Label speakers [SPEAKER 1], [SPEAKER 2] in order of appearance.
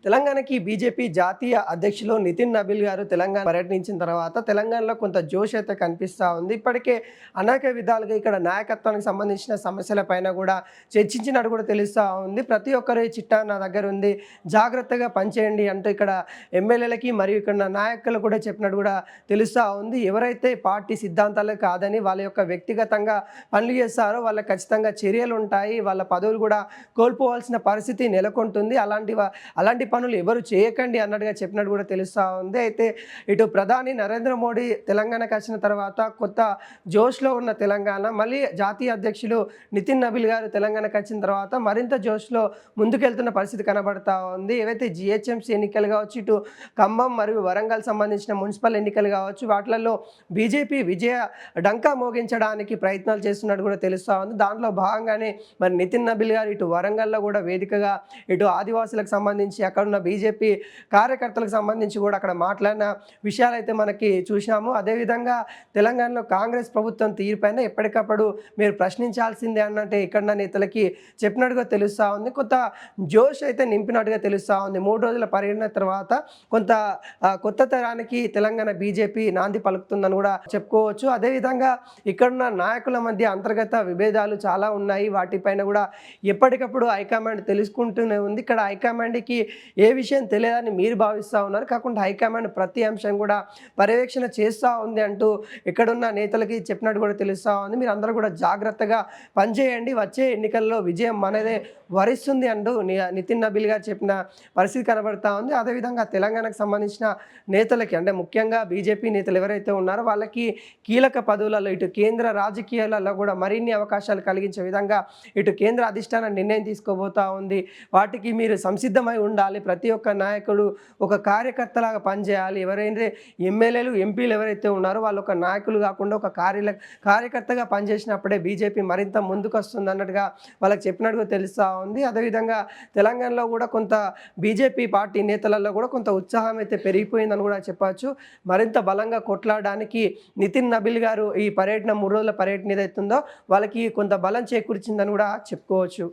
[SPEAKER 1] తెలంగాణకి బీజేపీ జాతీయ అధ్యక్షులు నితిన్ నబీల్ గారు తెలంగాణ పర్యటించిన తర్వాత తెలంగాణలో కొంత జోష్ అయితే కనిపిస్తూ ఉంది. ఇప్పటికే అనేక విధాలుగా ఇక్కడ నాయకత్వానికి సంబంధించిన సమస్యలపైన కూడా చర్చించినట్టు కూడా తెలుస్తూ ఉంది. ప్రతి ఒక్కరు ఈ చిట్టా నా దగ్గర ఉంది, జాగ్రత్తగా పనిచేయండి అంటూ ఇక్కడ ఎమ్మెల్యేలకి మరియు ఇక్కడ నాయకులు కూడా చెప్పినట్టు కూడా తెలుస్తూ ఉంది. ఎవరైతే పార్టీ సిద్ధాంతాలు కాదని వాళ్ళ యొక్క వ్యక్తిగతంగా పనులు చేస్తారో వాళ్ళకి ఖచ్చితంగా చర్యలు ఉంటాయి, వాళ్ళ పదవులు కూడా కోల్పోవాల్సిన పరిస్థితి నెలకొంటుంది. అలాంటి పనులు ఎవరు చేయకండి అన్నట్టుగా చెప్పినట్టు కూడా తెలుస్తూ ఉంది. అయితే ఇటు ప్రధాని నరేంద్ర మోడీ తెలంగాణకు వచ్చిన తర్వాత కొత్త జోష్లో ఉన్న తెలంగాణ మళ్ళీ జాతీయ అధ్యక్షులు నితిన్ నబీల్ గారు తెలంగాణకు వచ్చిన తర్వాత మరింత జోష్లో ముందుకెళ్తున్న పరిస్థితి కనబడతా ఉంది. ఏవైతే జిహెచ్ఎంసీ ఎన్నికలు కావచ్చు, ఇటు ఖమ్మం మరియు వరంగల్ సంబంధించిన మున్సిపల్ ఎన్నికలు కావచ్చు, వాటిలలో బీజేపీ విజయ డంకా మోగించడానికి ప్రయత్నాలు చేస్తున్నట్టు కూడా తెలుస్తూ ఉంది. దాంట్లో భాగంగానే మరి నితిన్ నబీల్ గారు ఇటు వరంగల్లో కూడా వేదికగా ఇటు ఆదివాసులకు సంబంధించి అక్కడున్న బీజేపీ కార్యకర్తలకు సంబంధించి కూడా అక్కడ మాట్లాడిన విషయాలు అయితే మనకి చూసాము. అదేవిధంగా తెలంగాణలో కాంగ్రెస్ ప్రభుత్వం తీరుపైన ఎప్పటికప్పుడు మీరు ప్రశ్నించాల్సిందే అన్నట్టు ఇక్కడ నేతలకి చెప్పినట్టుగా తెలుస్తూ ఉంది. కొంత జోష్ అయితే నింపినట్టుగా తెలుస్తూ ఉంది. 3 రోజుల పర్యటన తర్వాత కొంత కొత్త తరానికి తెలంగాణ బీజేపీ నాంది పలుకుతుందని కూడా చెప్పుకోవచ్చు. అదేవిధంగా ఇక్కడున్న నాయకుల మధ్య అంతర్గత విభేదాలు చాలా ఉన్నాయి. వాటిపైన కూడా ఎప్పటికప్పుడు హైకమాండ్ తెలుసుకుంటూనే ఉంది. ఇక్కడ హైకమాండ్కి ఏ విషయం తెలియదని మీరు భావిస్తూ ఉన్నారు, కాకుండా హైకమాండ్ ప్రతి అంశం కూడా పర్యవేక్షణ చేస్తూ ఉంది అంటూ ఇక్కడున్న నేతలకి చెప్పినట్టు కూడా తెలుస్తూ ఉంది. మీరు అందరూ కూడా జాగ్రత్తగా పనిచేయండి, వచ్చే ఎన్నికల్లో విజయం మనదే వరిస్తుంది అంటూ నితిన్ నబీల్ గారు చెప్పిన పరిస్థితి కనబడతా ఉంది. అదేవిధంగా తెలంగాణకు సంబంధించిన నేతలకి అంటే ముఖ్యంగా బీజేపీ నేతలు ఎవరైతే ఉన్నారో వాళ్ళకి కీలక పదవులలో ఇటు కేంద్ర రాజకీయాలలో కూడా మరిన్ని అవకాశాలు కలిగించే విధంగా ఇటు కేంద్ర అధిష్టానం నిర్ణయం తీసుకోబోతూ ఉంది. వాటికి మీరు సంసిద్ధమై ఉండాలి. ప్రతి ఒక్క నాయకుడు ఒక కార్యకర్తలాగా పనిచేయాలి. ఎవరైతే ఎమ్మెల్యేలు ఎంపీలు ఎవరైతే ఉన్నారో వాళ్ళు ఒక నాయకులు కాకుండా ఒక కార్యకర్తగా పనిచేసినప్పుడే బీజేపీ మరింత ముందుకు వస్తుంది అన్నట్టుగా వాళ్ళకి చెప్పినట్టుగా తెలుస్తూ ఉంది. అదేవిధంగా తెలంగాణలో కూడా కొంత బీజేపీ పార్టీ నేతలలో కూడా కొంత ఉత్సాహం అయితే పెరిగిపోయిందని కూడా చెప్పచ్చు. మరింత బలంగా కొట్లాడడానికి నితిన్ నబీల్ గారు ఈ పర్యటన 3 రోజుల పర్యటన ఏదైతుందో వాళ్ళకి కొంత బలం చేకూర్చిందని కూడా చెప్పుకోవచ్చు.